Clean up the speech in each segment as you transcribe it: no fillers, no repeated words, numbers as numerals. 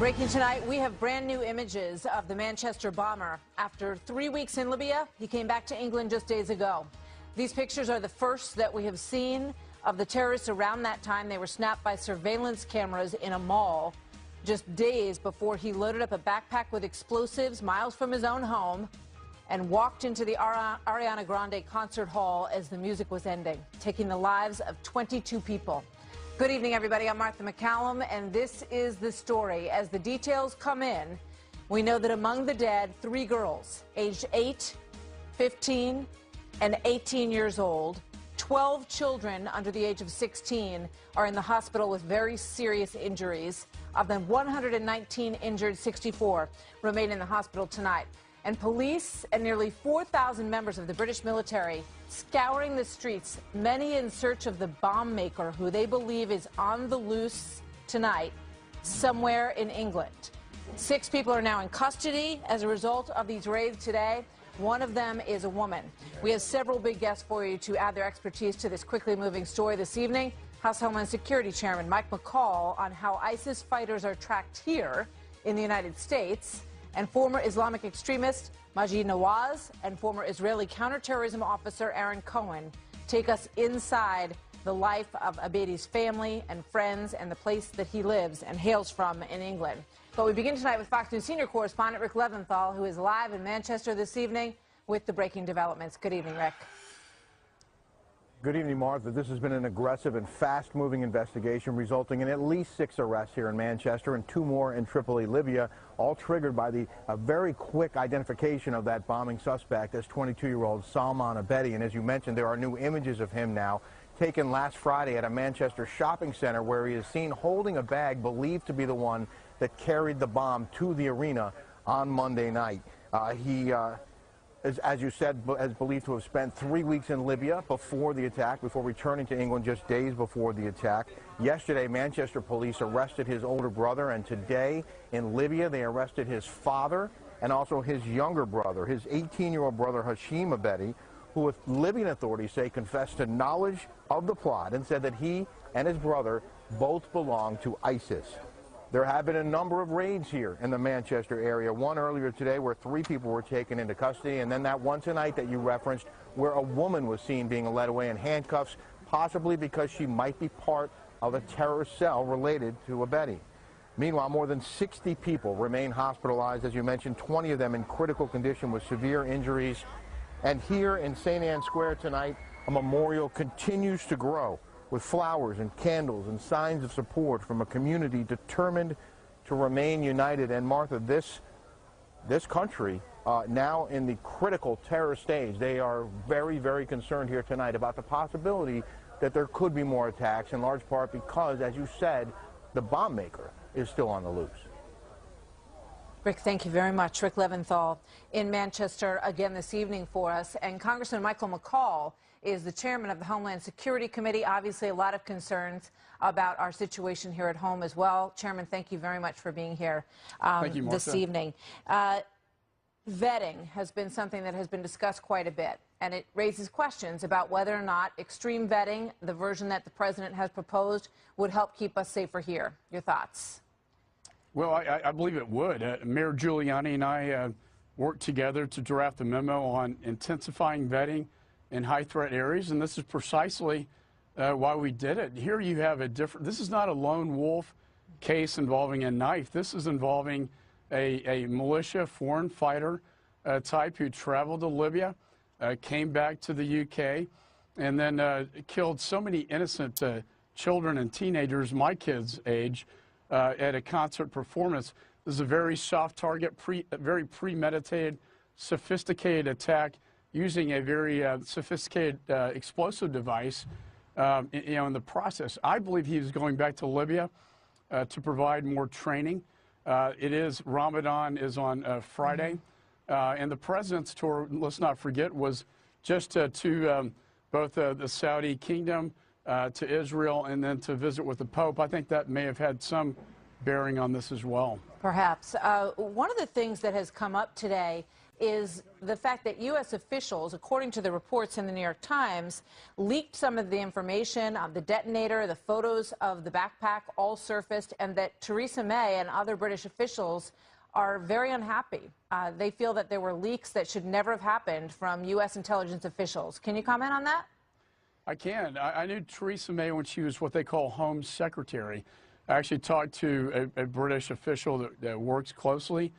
Breaking tonight, we have brand new images of the Manchester bomber. After 3 weeks in Libya, he came back to England just days ago. These pictures are the first that we have seen of the terrorists around that time. They were snapped by surveillance cameras in a mall just days before he loaded up a backpack with explosives miles from his own home and walked into the Ariana Grande concert hall as the music was ending, taking the lives of 22 people. Good evening, everybody. I'm Martha McCallum, and this is the story. As the details come in, we know that among the dead, 3 girls, aged 8, 15, and 18 years old. 12 children under the age of 16 are in the hospital with very serious injuries. Of them, 119 injured, 64 remain in the hospital tonight. And police and nearly 4,000 members of the British military scouring the streets, many in search of the bomb maker who they believe is on the loose tonight somewhere in England. 6 people are now in custody as a result of these raids today. One of them is a woman. We have several big guests for you to add their expertise to this quickly moving story this evening. House Homeland Security Chairman Mike McCall on how ISIS fighters are tracked here in the United States, and former Islamic extremist Majid Nawaz and former Israeli counterterrorism officer Aaron Cohen take us inside the life of Abedi's family and friends and the place that he lives and hails from in England. But we begin tonight with Fox News senior correspondent Rick Leventhal, who is live in Manchester this evening with the breaking developments. Good evening, Rick. Good evening, Martha. This has been an aggressive and fast-moving investigation resulting in at least 6 arrests here in Manchester and 2 more in Tripoli, Libya, all triggered by the very quick identification of that bombing suspect as 22-year-old Salman Abedi. And as you mentioned, there are new images of him now taken last Friday at a Manchester shopping center where he is seen holding a bag believed to be the one that carried the bomb to the arena on Monday night. He as you said, is believed to have spent 3 weeks in Libya before the attack, before returning to England just days before the attack. Yesterday, Manchester police arrested his older brother, and today in Libya, they arrested his father and also his younger brother, his 18-year-old brother, Hashim Abedi, who, with Libyan authorities say, confessed to knowledge of the plot and said that he and his brother both belong to ISIS. There have been a number of raids here in the Manchester area. One earlier today where 3 people were taken into custody, and then that one tonight that you referenced where a woman was seen being led away in handcuffs, possibly because she might be part of a terrorist cell related to Abedi. Meanwhile, more than 60 people remain hospitalized, as you mentioned, 20 of them in critical condition with severe injuries. And here in St. Anne's Square tonight, a memorial continues to grow with flowers and candles and signs of support from a community determined to remain united. And Martha, this country, now in the critical terror stage, they are very, very concerned here tonight about the possibility that there could be more attacks, in large part because, as you said, the bomb maker is still on the loose. Rick, thank you very much. Rick Leventhal in Manchester again this evening for us. And Congressman Michael McCall is the chairman of the Homeland Security Committee. Obviously, a lot of concerns about our situation here at home as well. Chairman, thank you very much for being here this evening. Vetting has been something that has been discussed quite a bit, and it raises questions about whether or not extreme vetting, the version that the president has proposed, would help keep us safer here. Your thoughts? Well, I believe it would. Mayor Giuliani and I worked together to draft a memo on intensifying vetting in high-threat areas, and this is precisely why we did it. Here you have a different. This is not a lone wolf case involving a knife. This is involving a militia foreign fighter type who traveled to Libya, came back to the UK, and then killed so many innocent children and teenagers, my kids' age, at a concert performance. This is a very soft target, very premeditated, sophisticated attack using a very sophisticated explosive device. In the process, I believe he was going back to Libya to provide more training. Ramadan is on Friday, and the president's tour, let's not forget, was just to both the Saudi kingdom, to Israel, and then to visit with the Pope. I think that may have had some bearing on this as well. Perhaps. One of the things that has come up today is the fact that U.S. officials, according to the reports in the New York Times, leaked some of the information on the detonator, the photos of the backpack all surfaced, and that Theresa May and other British officials are very unhappy. They feel that there were leaks that should never have happened from U.S. intelligence officials. Can you comment on that? I can. I knew Theresa May when she was what they call Home Secretary. I actually talked to a British official that works closely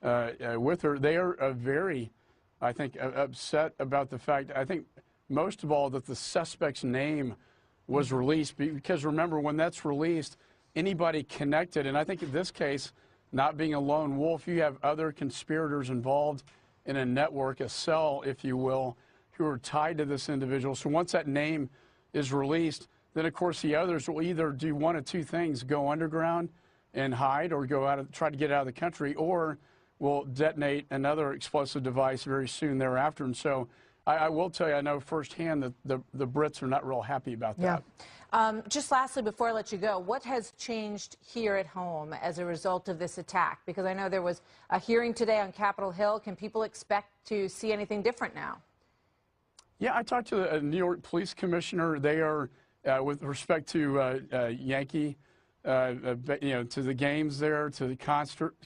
with her. They are very, I think, upset about the fact, I think, most of all, that the suspect's name was released. Because remember, when that's released, anybody connected, and I think in this case, not being a lone wolf, you have other conspirators involved in a network, a cell, if you will, who are tied to this individual. So once that name is released, then of course the others will either do one of two things: go underground and hide, or try to get out of the country, or will detonate another explosive device very soon thereafter. And so I will tell you, I know firsthand that the Brits are not real happy about that. Yeah. Just lastly, before I let you go, what has changed here at home as a result of this attack? Because I know there was a hearing today on Capitol Hill. Can people expect to see anything different now? Yeah, I talked to a New York police commissioner. They are, with respect to Yankee, to the games there, to the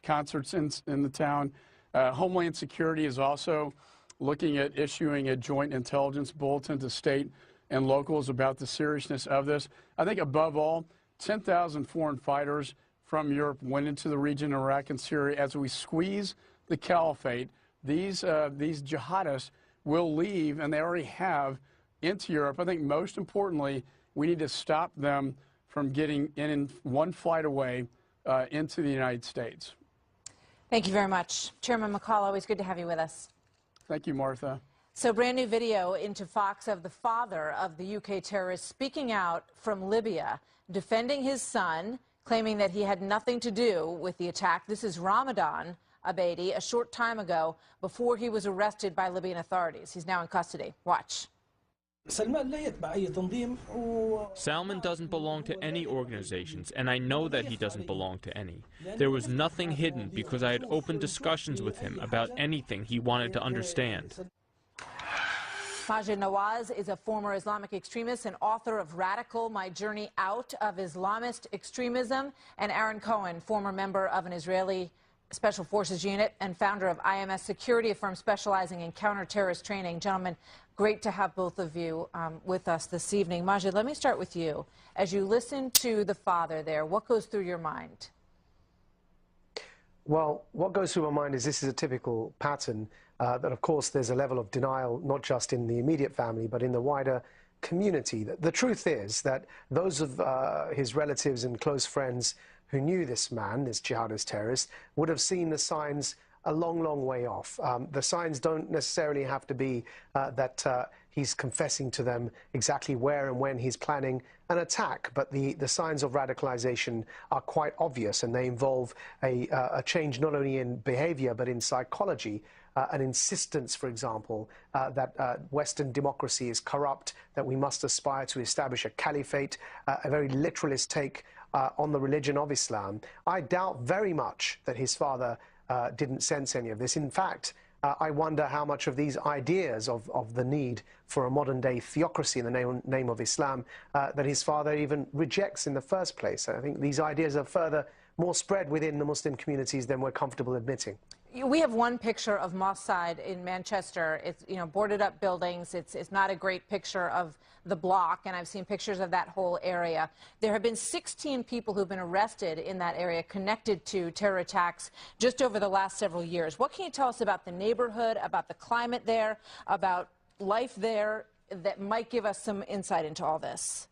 concerts in the town. Homeland Security is also looking at issuing a joint intelligence bulletin to state and locals about the seriousness of this. I think above all, 10,000 foreign fighters from Europe went into the region of Iraq and Syria. As we squeeze the caliphate, these jihadists will leave, and they already have, into Europe. I think most importantly, we need to stop them from getting in one flight away into the United States. Thank you very much. Chairman McCall, always good to have you with us. Thank you, Martha. So brand new video into Fox of the father of the UK terrorist speaking out from Libya, defending his son, claiming that he had nothing to do with the attack. This is Ramadan Abedi, a short time ago, before he was arrested by Libyan authorities. He's now in custody. Watch. Salman doesn't belong to any organizations, and I know that he doesn't belong to any. There was nothing hidden because I had open discussions with him about anything he wanted to understand. Majid Nawaz is a former Islamic extremist and author of Radical: My Journey Out of Islamist Extremism, and Aaron Cohen, former member of an Israeli Special Forces unit and founder of IMS Security, a firm specializing in counter-terrorist training. Gentlemen, great to have both of you with us this evening. Majid, let me start with you. As you listen to the father there, what goes through your mind? Well, what goes through my mind is this is a typical pattern that, of course, there's a level of denial, not just in the immediate family, but in the wider community. The truth is that those of his relatives and close friends who knew this man, this jihadist terrorist, would have seen the signs a long, long way off. The signs don't necessarily have to be that he's confessing to them exactly where and when he's planning an attack, but the signs of radicalization are quite obvious, and they involve a change not only in behavior but in psychology. An insistence, for example, that Western democracy is corrupt, that we must aspire to establish a caliphate, a very literalist take on the religion of Islam. I doubt very much that his father didn't sense any of this. In fact, I wonder how much of these ideas of the need for a modern-day theocracy in the name of Islam that his father even rejects in the first place. I think these ideas are more spread within the Muslim communities than we're comfortable admitting. We have one picture of Mossad in Manchester. It's, boarded up buildings. It's not a great picture of the block, and I've seen pictures of that whole area. There have been 16 people who've been arrested in that area connected to terror attacks just over the last several years. What can you tell us about the neighborhood, about the climate there, about life there that might give us some insight into all this?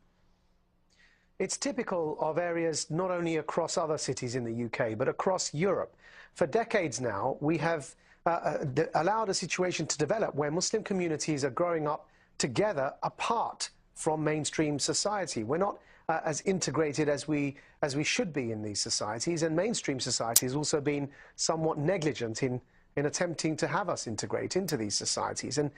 It's typical of areas not only across other cities in the UK, but across Europe. For decades now, we have allowed a situation to develop where Muslim communities are growing up together apart from mainstream society. We're not as integrated as we should be in these societies, and mainstream society has also been somewhat negligent in attempting to have us integrate into these societies. And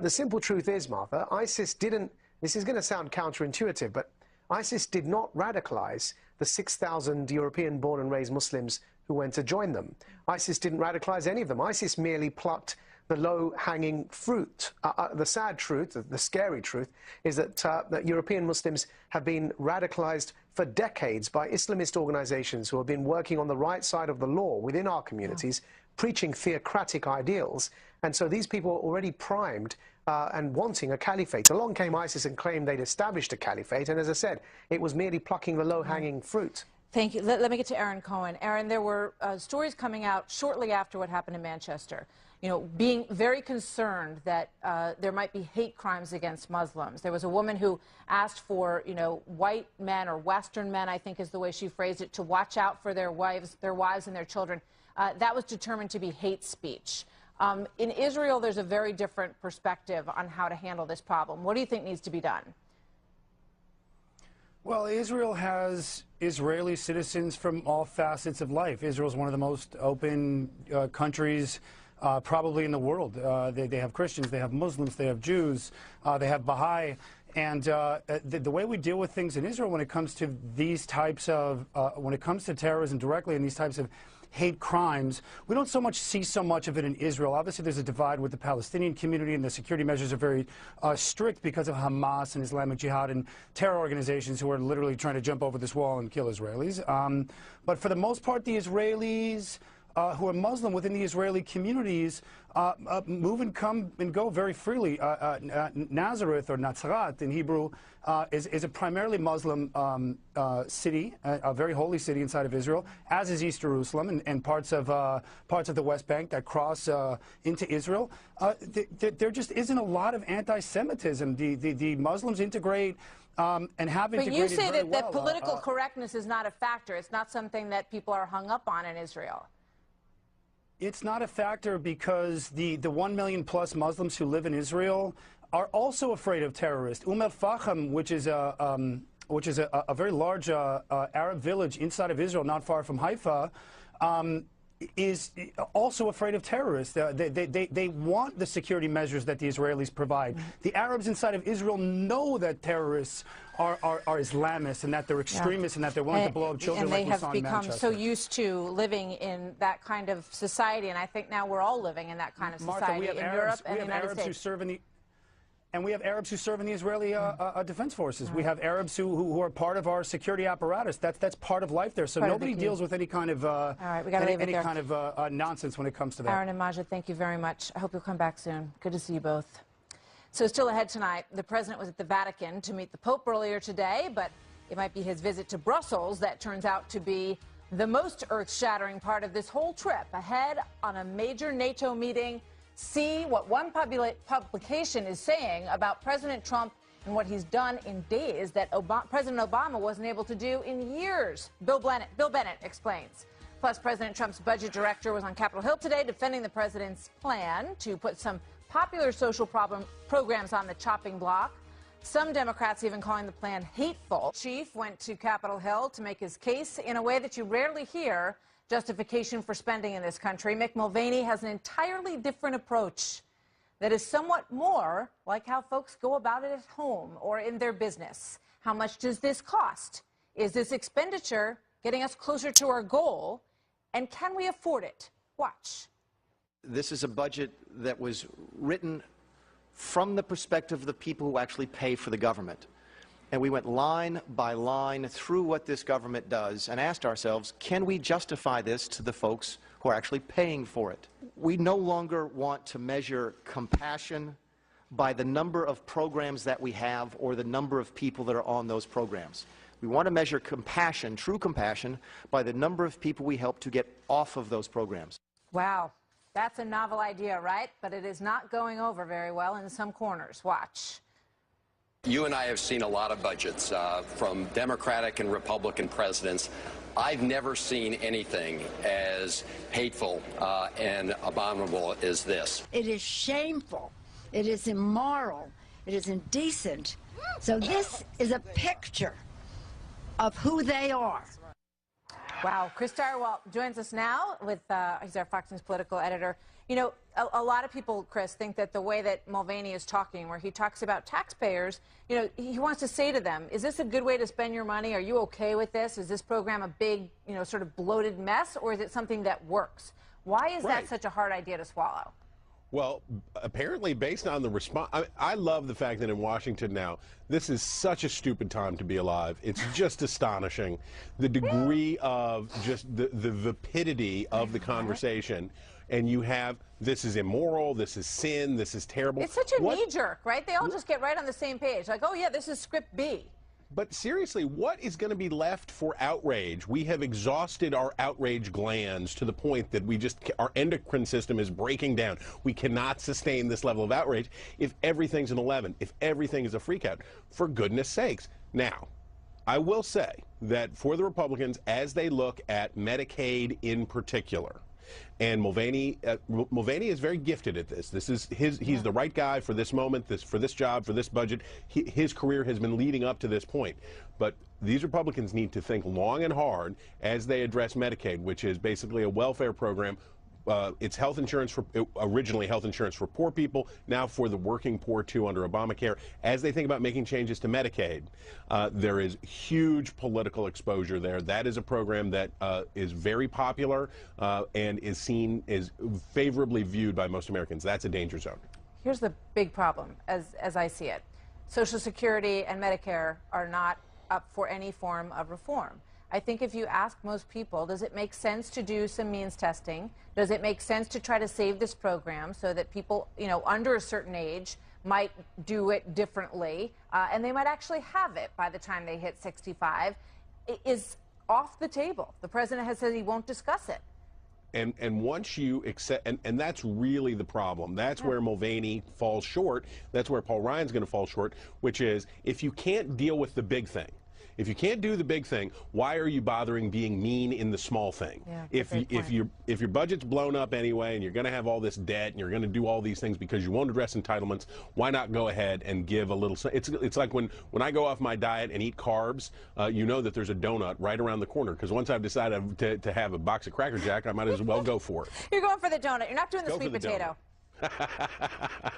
the simple truth is, Martha, ISIS didn't, this is going to sound counterintuitive, but ISIS did not radicalize the 6,000 European-born and raised Muslims who went to join them. ISIS didn't radicalize any of them. ISIS merely plucked the low-hanging fruit. The sad truth, the scary truth, is that, that European Muslims have been radicalized for decades by Islamist organizations who have been working on the right side of the law within our communities, preaching theocratic ideals. And so these people are already primed and wanting a caliphate. Along came ISIS and claimed they'd established a caliphate, and as I said, it was merely plucking the low-hanging fruit. Thank you. Let me get to Aaron Cohen. Aaron, there were stories coming out shortly after what happened in Manchester, you know, being very concerned that there might be hate crimes against Muslims. There was a woman who asked for, you know, white men or Western men, I think is the way she phrased it, to watch out for their wives and their children. That was determined to be hate speech. In Israel, there's a very different perspective on how to handle this problem. What do you think needs to be done? Well, Israel has Israeli citizens from all facets of life. Israel is one of the most open countries probably in the world. They have Christians, they have Muslims, they have Jews, they have Baha'i. And the way we deal with things in Israel when it comes to these types of, when it comes to terrorism directly and these types of hate crimes, we don't so much see so much of it in Israel. Obviously, there's a divide with the Palestinian community, and the security measures are very strict because of Hamas and Islamic Jihad and terror organizations who are literally trying to jump over this wall and kill Israelis. But for the most part, the Israelis who are Muslim within the Israeli communities move and come and go very freely. Nazareth, or Nazaret in Hebrew, is a primarily Muslim city, a very holy city inside of Israel, as is East Jerusalem and parts of the West Bank that cross into Israel. There just isn't a lot of anti-Semitism. The Muslims integrate and have integrated But you say very that well. political correctness is not a factor. It's not something that people are hung up on in Israel. It's not a factor because the 1 million plus Muslims who live in Israel are also afraid of terrorists. Al-Fahim, which is a very large Arab village inside of Israel, not far from Haifa, is also afraid of terrorists. They want the security measures that the Israelis provide. The Arabs inside of Israel know that terrorists are Islamists and that they're extremists and that they're willing to blow up children like we saw in Manchester. And they have become so used to living in that kind of society, and I think now we're all living in that kind of society in Europe and the United States. And we have Arabs who serve in the Israeli defense forces. We have Arabs who are part of our security apparatus. That's part of life there. So nobody deals with any kind of nonsense when it comes to that. Aaron and Majid, thank you very much. I hope you'll come back soon. Good to see you both. So still ahead tonight, the president was at the Vatican to meet the Pope earlier today, but it might be his visit to Brussels that turns out to be the most earth-shattering part of this whole trip. Ahead on a major NATO meeting, see what one publication is saying about President Trump and what he's done in days that President Obama wasn't able to do in years. Bill Bennett explains. Plus, President Trump's budget director was on Capitol Hill today defending the president's plan to put some popular social programs on the chopping block. Some Democrats even calling the plan hateful. Chief went to Capitol Hill to make his case in a way that you rarely hear justification for spending in this country. Mick Mulvaney has an entirely different approach that is somewhat more like how folks go about it at home or in their business. How much does this cost? Is this expenditure getting us closer to our goal? And can we afford it? Watch. This is a budget that was written from the perspective of the people who actually pay for the government. And we went line by line through what this government does and asked ourselves, can we justify this to the folks who are actually paying for it? We no longer want to measure compassion by the number of programs that we have or the number of people that are on those programs. We want to measure compassion, true compassion, by the number of people we help to get off of those programs. Wow. That's a novel idea, right? But it is not going over very well in some corners. Watch. You and I have seen a lot of budgets from Democratic and Republican presidents. I've never seen anything as hateful and abominable as this. It is shameful. It is immoral. It is indecent. So this is a picture of who they are. Wow. Chris Direwalt joins us now with, he's our Fox News political editor. You know, a lot of people, Chris, think that the way that Mulvaney is talking, where he talks about taxpayers, you know, he wants to say to them, is this a good way to spend your money? Are you okay with this? Is this program a big, you know, sort of bloated mess, or is it something that works? Why is that such a hard idea to swallow? Well, apparently, based on the response, I love the fact that in Washington now, this is such a stupid time to be alive. It's just astonishing. The degree of just the vapidity of the conversation. And you have, this is immoral, this is sin, this is terrible. It's such a knee-jerk, right? They all just get right on the same page. Like, oh, yeah, this is script B. But seriously, what is going to be left for outrage? We have exhausted our outrage glands to the point that our endocrine system is breaking down. We cannot sustain this level of outrage if everything's an 11, if everything is a freakout. For goodness sakes. Now, I will say that for the Republicans, as they look at Medicaid in particular, and Mulvaney is very gifted at this. He's the right guy for this moment, for this job, for this budget. His career has been leading up to this point. But these Republicans need to think long and hard as they address Medicaid, which is basically a welfare program. It's health insurance originally health insurance for poor people, now for the working poor too under Obamacare. As they think about making changes to Medicaid, there is huge political exposure there. That is a program that is very popular and is favorably viewed by most Americans. That's a danger zone. Here's the big problem, as I see it. Social Security and Medicare are not up for any form of reform. I think if you ask most people, does it make sense to do some means testing? Does it make sense to try to save this program so that people, under a certain age might do it differently, and they might actually have it by the time they hit 65? It is off the table. The president has said he won't discuss it. And once you accept, and that's really the problem. That's where Mulvaney falls short. That's where Paul Ryan's going to fall short, which is if you can't deal with the big thing, if you can't do the big thing, why are you bothering being mean in the small thing? Yeah, if your budget's blown up anyway and you're going to have all this debt and you're going to do all these things because you won't address entitlements, why not go ahead and give a little? It's like when I go off my diet and eat carbs, you know that there's a donut right around the corner because once I've decided to have a box of Cracker Jack, I might as well go for it. You're going for the donut. You're not doing the sweet potato.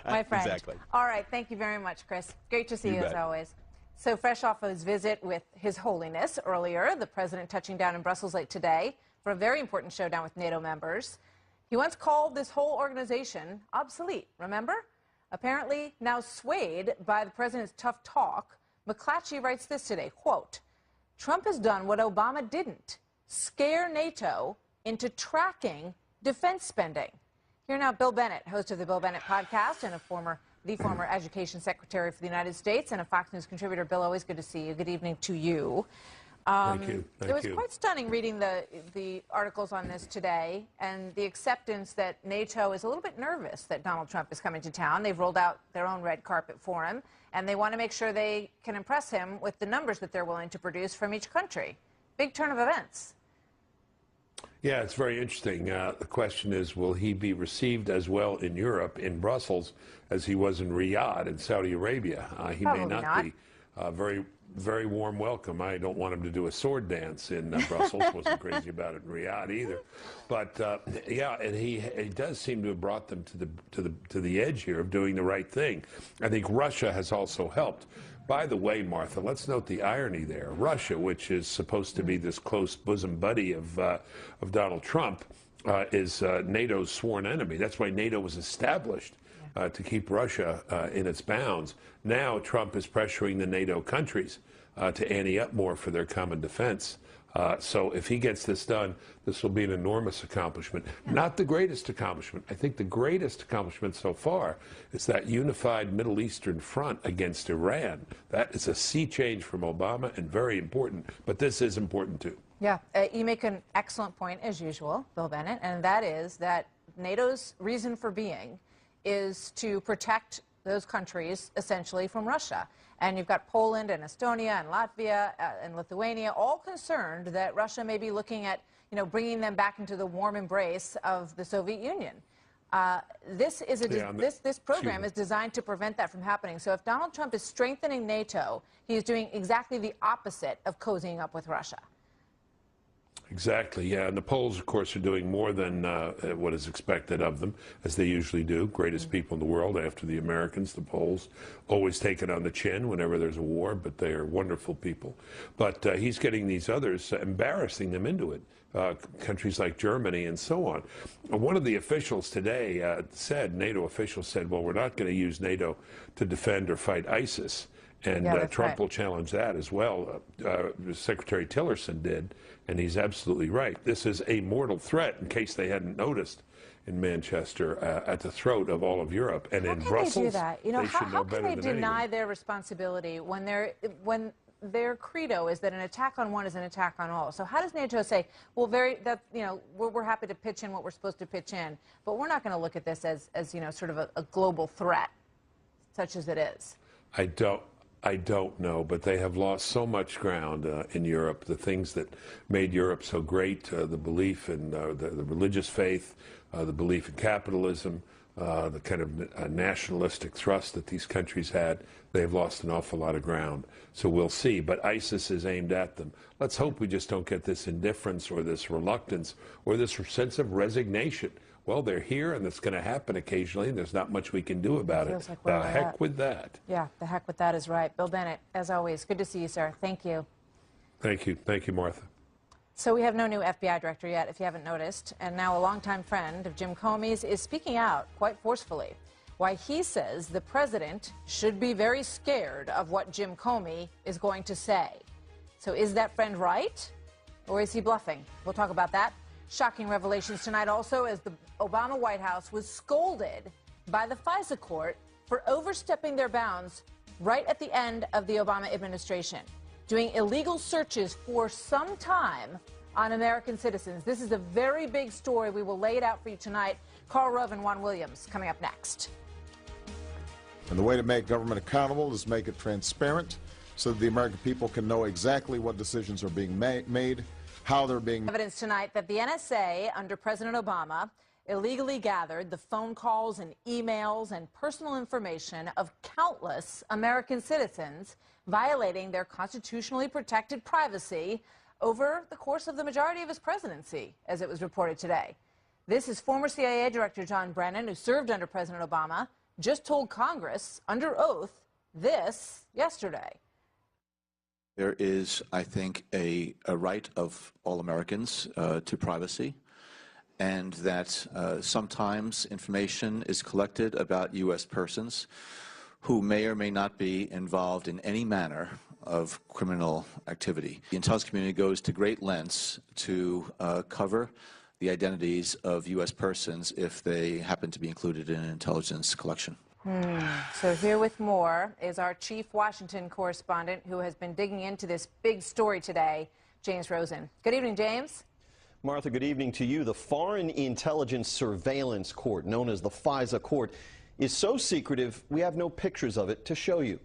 My friend. Exactly. All right. Thank you very much, Chris. Great to see you as always. So fresh off of his visit with His Holiness earlier, the president touching down in Brussels late today for a very important showdown with NATO members. He once called this whole organization obsolete, remember? Apparently now swayed by the president's tough talk, McClatchy writes this today, quote, Trump has done what Obama didn't, scare NATO into tracking defense spending. Here now, Bill Bennett, host of the Bill Bennett podcast and the former Education Secretary for the United States and a Fox News contributor. Bill, always good to see you. Good evening to you. Thank you. It was quite stunning reading the articles on this today and the acceptance that NATO is a little bit nervous that Donald Trump is coming to town. They've rolled out their own red carpet for him, and they want to make sure they can impress him with the numbers that they're willing to produce from each country. Big turn of events. Yeah, it's very interesting. The question is, will he be received as well in Europe, in Brussels, as he was in Riyadh in Saudi Arabia? He may not be very warm welcome. I don't want him to do a sword dance in Brussels. Wasn't crazy about it in Riyadh either. But yeah, and he does seem to have brought them to the edge here of doing the right thing. I think Russia has also helped. By the way, Martha, let's note the irony there. Russia, which is supposed to be this close bosom buddy of Donald Trump, is NATO's sworn enemy. That's why NATO was established, to keep Russia in its bounds. Now Trump is pressuring the NATO countries to ante up more for their common defense. So if he gets this done, this will be an enormous accomplishment. Not the greatest accomplishment. I think the greatest accomplishment so far is that unified Middle Eastern front against Iran. That is a sea change from Obama and very important. But this is important too. Yeah, you make an excellent point as usual, Bill Bennett, and that is that NATO's reason for being is to protect those countries essentially from Russia. And you've got Poland and Estonia and Latvia and Lithuania all concerned that Russia may be looking at, bringing them back into the warm embrace of the Soviet Union. This program is designed to prevent that from happening. So if Donald Trump is strengthening NATO, he is doing exactly the opposite of cozying up with Russia. Exactly, yeah. And the Poles, of course, are doing more than what is expected of them, as they usually do. Greatest people in the world after the Americans, the Poles. Always take it on the chin whenever there's a war, but they are wonderful people. But he's getting these others, embarrassing them into it. countries like Germany and so on. One of the officials today NATO officials said, well, we're not going to use NATO to defend or fight ISIS. And Trump will challenge that as well. Secretary Tillerson did, and he's absolutely right. This is a mortal threat, in case they hadn't noticed, in Manchester, at the throat of all of Europe. And in Brussels, they do that? You know, how can they deny their responsibility when their credo is that an attack on one is an attack on all? So how does NATO say, well, we're happy to pitch in what we're supposed to pitch in, but we're not going to look at this as sort of a global threat, such as it is? I don't know, but they have lost so much ground in Europe. The things that made Europe so great, the belief in the religious faith, the belief in capitalism, the kind of nationalistic thrust that these countries had, they've lost an awful lot of ground. So we'll see. But ISIS is aimed at them. Let's hope we just don't get this indifference or this reluctance or this sense of resignation. Well, they're here, and it's going to happen occasionally, and there's not much we can do about it. Like the heck with that. Yeah, the heck with that is right. Bill Bennett, as always, good to see you, sir. Thank you. Thank you. Thank you, Martha. So we have no new FBI director yet, if you haven't noticed, and now a longtime friend of Jim Comey's is speaking out quite forcefully why he says the president should be very scared of what Jim Comey is going to say. So is that friend right, or is he bluffing? We'll talk about that. Shocking revelations tonight also as the Obama White House was scolded by the FISA court for overstepping their bounds right at the end of the Obama administration, doing illegal searches for some time on American citizens. This is a very big story. We will lay it out for you tonight. Karl Rove and Juan Williams coming up next. And the way to make government accountable is make it transparent so that the American people can know exactly what decisions are being made, how they're being... Evidence tonight that the NSA, under President Obama, illegally gathered the phone calls and emails and personal information of countless American citizens, violating their constitutionally protected privacy over the course of the majority of his presidency, as it was reported today. This is former CIA Director John Brennan, who served under President Obama, just told Congress under oath this yesterday. There is, I think, a right of all Americans to privacy, and that sometimes information is collected about U.S. persons who may or may not be involved in any manner of criminal activity. The intelligence community goes to great lengths to cover the identities of U.S. persons if they happen to be included in an intelligence collection. So here with more is our chief Washington correspondent who has been digging into this big story today, James Rosen. Good evening, James. Martha, good evening to you. The Foreign Intelligence Surveillance Court, known as the FISA Court, is so secretive we have no pictures of it to show you.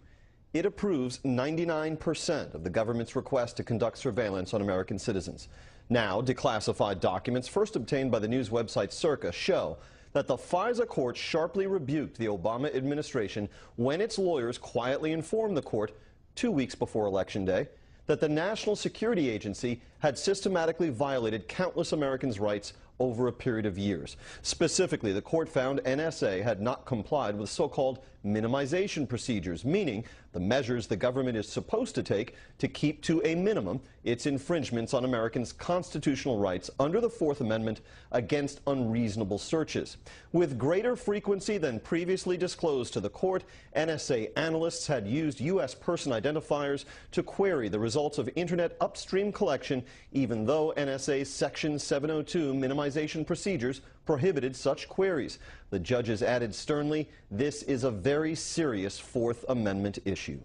It approves 99% of the government's request to conduct surveillance on American citizens. Now, declassified documents first obtained by the news website Circa show that the FISA court sharply rebuked the Obama administration when its lawyers quietly informed the court 2 weeks before Election Day that the National Security Agency had systematically violated countless Americans' rights over a period of years. Specifically, the court found NSA had not complied with so-called minimization procedures, meaning the measures the government is supposed to take to keep to a minimum its infringements on Americans' constitutional rights under the Fourth Amendment against unreasonable searches. With greater frequency than previously disclosed to the court, NSA analysts had used U.S. person identifiers to query the results of Internet upstream collection, even though NSA's Section 702 minimization procedures prohibited such queries. The judges added sternly, this is a very serious Fourth Amendment issue.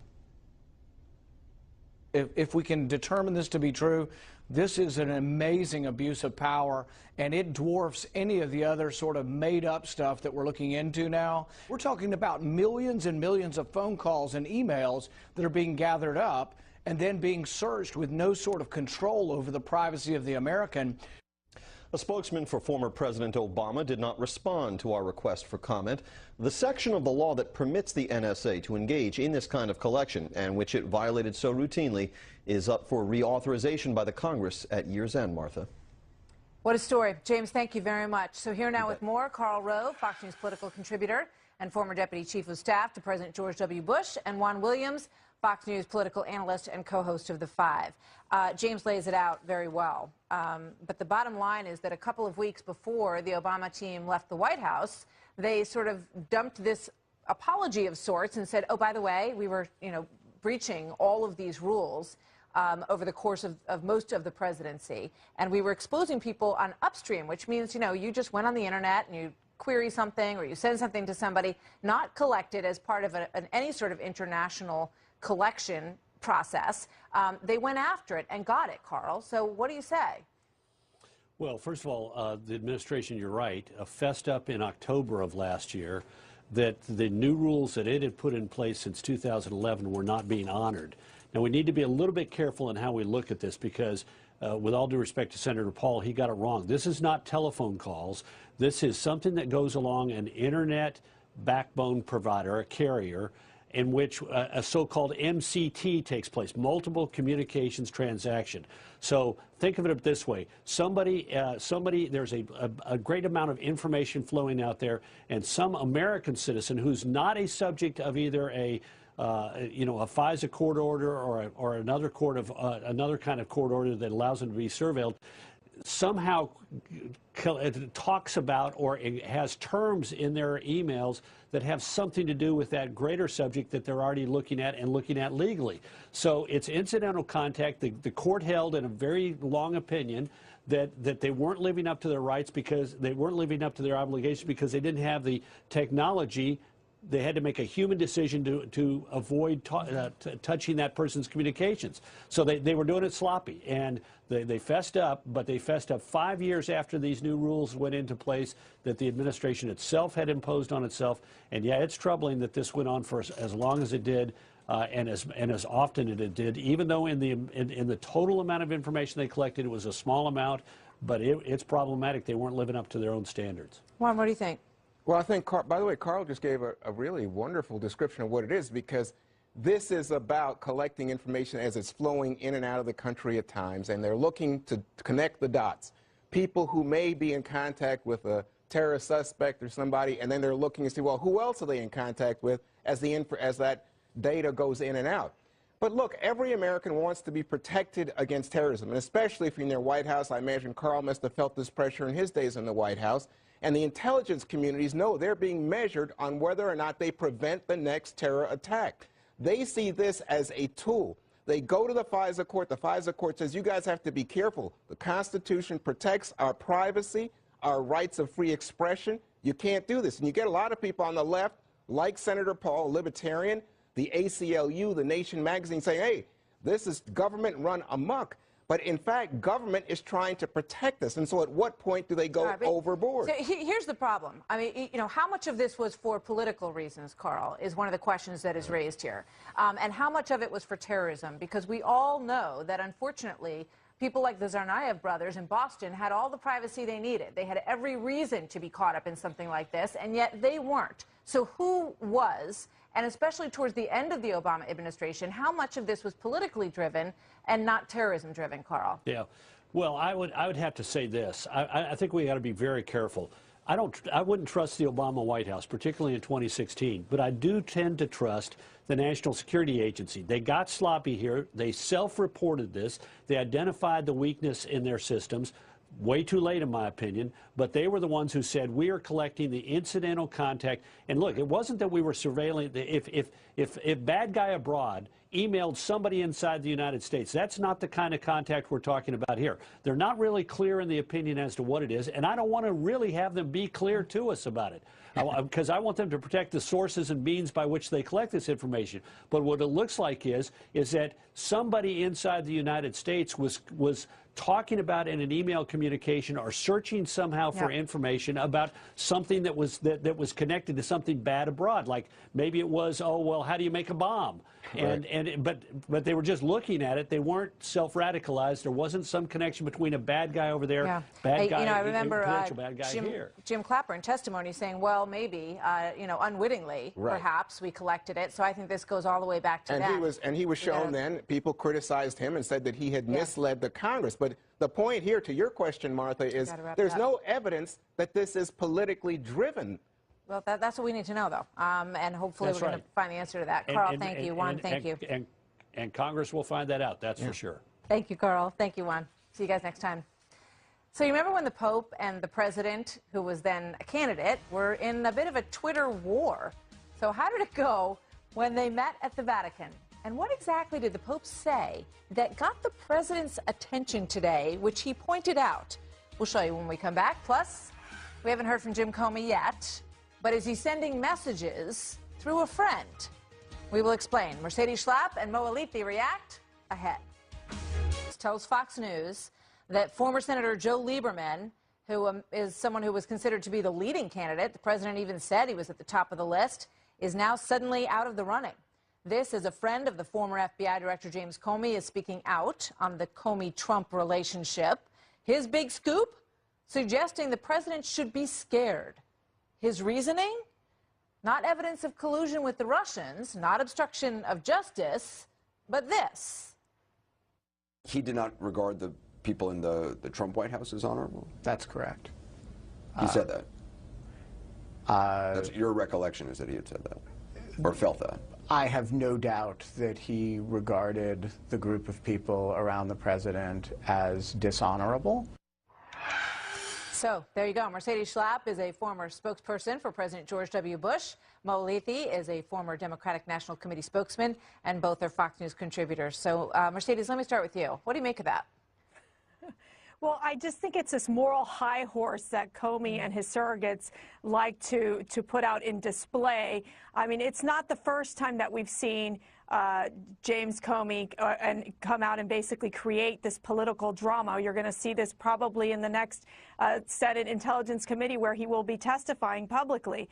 If we can determine this to be true, this is an amazing abuse of power, and it dwarfs any of the other sort of made-up stuff that we're looking into now. We're talking about millions and millions of phone calls and emails that are being gathered up and then being searched with no sort of control over the privacy of the American. A spokesman for former President Obama did not respond to our request for comment. The section of the law that permits the NSA to engage in this kind of collection, and which it violated so routinely, is up for reauthorization by the Congress at year's end, Martha. What a story. James, thank you very much. So here now with more, Karl Rove, Fox News political contributor and former Deputy Chief of Staff to President George W. Bush, and Juan Williams, Fox News political analyst and co-host of The Five. James lays it out very well. But the bottom line is that a couple of weeks before the Obama team left the White House, they sort of dumped this apology of sorts and said, oh, by the way, we were, breaching all of these rules over the course of most of the presidency. And we were exposing people on upstream, which means, you just went on the internet and you query something or you send something to somebody, not collected as part of any sort of international collection process. They went after it and got it, Carl. So what do you say? Well, first of all, the administration, you're right, fessed up in October of last year that the new rules that it had put in place since 2011 were not being honored. Now, we need to be a little bit careful in how we look at this because, with all due respect to Senator Paul, he got it wrong. This is not telephone calls. This is something that goes along an internet backbone provider, a carrier, in which a so-called MCT takes place, multiple communications transaction. So think of it this way. There's a great amount of information flowing out there, and some American citizen who's not a subject of either a FISA court order or another kind of court order that allows them to be surveilled, somehow talks about or has terms in their emails that have something to do with that greater subject that they're already looking at and looking at legally. So it's incidental contact. The court held in a very long opinion that they weren't living up to their rights because they weren't living up to their obligations because they didn't have the technology. They had to make a human decision to avoid touching that person's communications. So they were doing it sloppy, and they fessed up, but they fessed up 5 years after these new rules went into place that the administration itself had imposed on itself. And yeah, it's troubling that this went on for as long as it did, and as often as it did, even though in the total amount of information they collected, it was a small amount, but it's problematic. They weren't living up to their own standards. Juan, what do you think? Well, I think, by the way, Carl just gave a really wonderful description of what it is, because this is about collecting information as it's flowing in and out of the country at times, and they're looking to connect the dots. People who may be in contact with a terrorist suspect or somebody, and then they're looking to see, well, who else are they in contact with as that data goes in and out. But look, every American wants to be protected against terrorism, and especially if you're in their White House. I imagine Carl must have felt this pressure in his days in the White House. And the intelligence communities know they're being measured on whether or not they prevent the next terror attack. They see this as a tool. They go to the FISA court. The FISA court says, you guys have to be careful. The Constitution protects our privacy, our rights of free expression. You can't do this. And you get a lot of people on the left, like Senator Paul, a libertarian, the ACLU, the Nation magazine, saying, hey, this is government run amok. But in fact, government is trying to protect us. And so at what point do they go overboard? So here's the problem. I mean, how much of this was for political reasons, Carl, is one of the questions that is raised here. And how much of it was for terrorism? Because we all know that, unfortunately, people like the Tsarnaev brothers in Boston had all the privacy they needed. They had every reason to be caught up in something like this, and yet they weren't. So who was, and especially towards the end of the Obama administration, how much of this was politically driven and not terrorism driven, Carl? Yeah. Well, I would have to say this. I think we got to be very careful. I wouldn't trust the Obama White House, particularly in 2016, but I do tend to trust the National Security Agency. They got sloppy here. They self-reported this. They identified the weakness in their systems. Way too late, in my opinion, but they were the ones who said we are collecting the incidental contact. And look, it wasn't that we were surveilling. If bad guy abroad emailed somebody inside the United States, that's not the kind of contact we're talking about here. They're not really clear in the opinion as to what it is, and I don't want to really have them be clear to us about it, because I want them to protect the sources and means by which they collect this information. But what it looks like is that somebody inside the United States was talking about in an email communication or searching somehow for information about something that was connected to something bad abroad. Like maybe it was, oh, well, how do you make a bomb? Right. But they were just looking at it. They weren't self-radicalized. There wasn't some connection between a bad guy over there, bad guy, I remember bad guy here. Jim Clapper in testimony saying, well, maybe, unwittingly, perhaps we collected it. So I think this goes all the way back to that. And he was shown then, people criticized him and said that he had misled the Congress. But the point here, to your question, Martha, is there's no evidence that this is politically driven. Well, that's what we need to know, though. And hopefully we're going to find the answer to that. Carl, thank you. Juan, thank you. And Congress will find that out, that's for sure. Thank you, Carl. Thank you, Juan. See you guys next time. So you remember when the Pope and the president, who was then a candidate, were in a bit of a Twitter war? So how did it go when they met at the Vatican? And what exactly did the Pope say that got the president's attention today, which he pointed out? We'll show you when we come back. Plus, we haven't heard from Jim Comey yet, but is he sending messages through a friend? We will explain. Mercedes Schlapp and Mo Alithi react ahead. This tells Fox News that former Senator Joe Lieberman, who is someone who was considered to be the leading candidate, the president even said he was at the top of the list, is now suddenly out of the running. This is a friend of the former FBI Director James Comey is speaking out on the Comey-Trump relationship. His big scoop? Suggesting the president should be scared. His reasoning? Not evidence of collusion with the Russians, not obstruction of justice, but this. He did not regard the people in the Trump White House as honorable? That's correct. He said that? That's your recollection is that he had said that, or felt that? I have no doubt that he regarded the group of people around the president as dishonorable. So there you go. Mercedes Schlapp is a former spokesperson for President George W. Bush. Mo Alithi is a former Democratic National Committee spokesman, and both are Fox News contributors. So, Mercedes, let me start with you. What do you make of that? Well, I just think it's this moral high horse that Comey and his surrogates like to put out in display. I mean, it's not the first time that we've seen James Comey and come out and basically create this political drama. You're going to see this probably in the next Senate Intelligence Committee where he will be testifying publicly.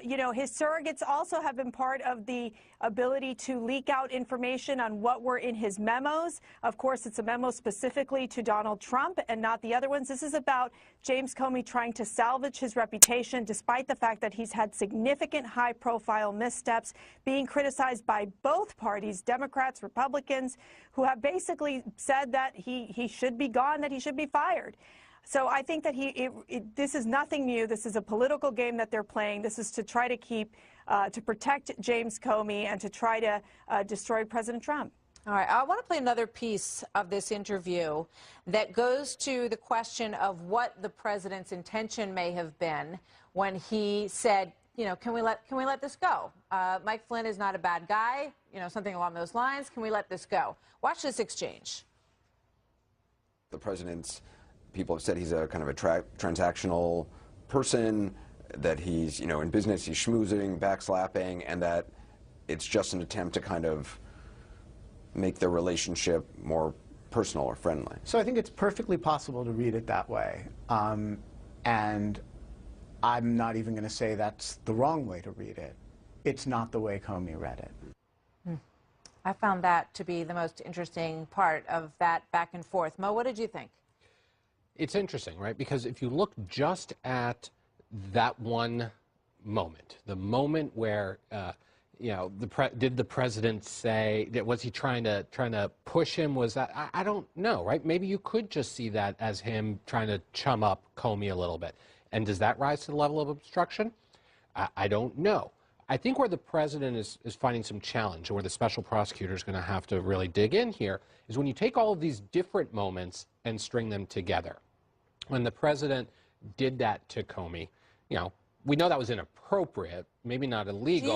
You know, his surrogates also have been part of the ability to leak out information on what were in his memos. Of course, it's a memo specifically to Donald Trump and not the other ones. This is about James Comey trying to salvage his reputation despite the fact that he's had significant high-profile missteps, being criticized by both parties, Democrats, Republicans, who have basically said that he should be gone, that he should be fired. So I think that this is nothing new. This is a political game that they're playing. This is to try to to protect James Comey and to try to destroy President Trump. All right, I want to play another piece of this interview that goes to the question of what the president's intention may have been when he said, you know, can we let this go? Mike Flynn is not a bad guy, you know, something along those lines. Can we let this go? Watch this exchange. The president's people have said he's a kind of a transactional person, that he's, you know, in business, he's schmoozing, backslapping, and that it's just an attempt to kind of make the relationship more personal or friendly. So I think it's perfectly possible to read it that way. And I'm not even going to say that's the wrong way to read it. It's not the way Comey read it. I found that to be the most interesting part of that back and forth. Mo, what did you think? It's interesting, right? Because if you look just at that one moment, the moment where, you know, did the president say that, was he trying to push him? Was that, I don't know, right? Maybe you could just see that as him trying to chum up Comey a little bit. And does that rise to the level of obstruction? I don't know. I think where the president is finding some challenge, and where the special prosecutor is going to have to really dig in here, is when you take all of these different moments and string them together. When the president did that to Comey, you know, we know that was inappropriate, maybe not illegal.